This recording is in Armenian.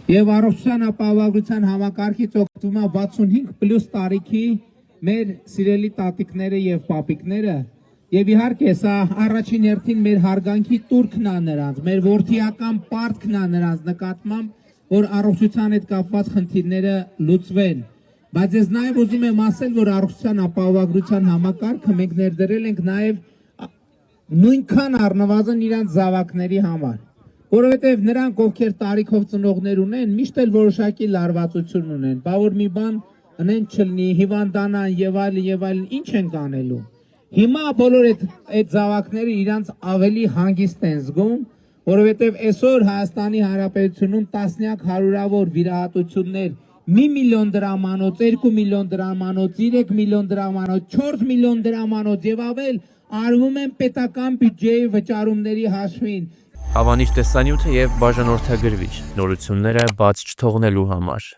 Եվ առողջության ապահովագրության համակարգից օգտվում է 65+ տարիքի մեր սիրելի տատիկները եւ պապիկները եւ իհարկե սա առաջին հերթին մեր հարգանքի տուրքն է նրանց, մեր որդիական պարտքն է նրանց նկատմամբ, որ առողջության հետ կապված խնդիրները լուծվեն։ Բայց ես նաեւ ուզում եմ ասել, որ առողջության ապահովագրության համակարգը մենք ներդրել ենք նաեւ նույնքան առնվազն իրանց զավակների համար, որովհետեւ նրանք ովքեր տարիքով ծնողներ ունեն, միշտ էլ որոշակի լարվածություն ունեն, բա որ մի բան անեն չլինի, հիվանդանան եւ այլն, ինչ են կանելու։ Հիմա բոլոր այդ զավակները իրանց ավելի հանգիստ են զգում, որովհետեւ այսօր Հայաստանի Հանրապետությունում տասնյակ հարյուրավոր վիրահատություններ 1 միլիոն դրամանոց, 2 միլիոն դրամանոց, 3 միլիոն դրամանոց, 4 միլիոն դրամանոց եւ ավել արվում են պետական բյուջեի վճարումների հաշվին։ Հավանիչ տեսանյութը եւ բաժանորդագրվիչ նորությունները բաց չթողնելու համար։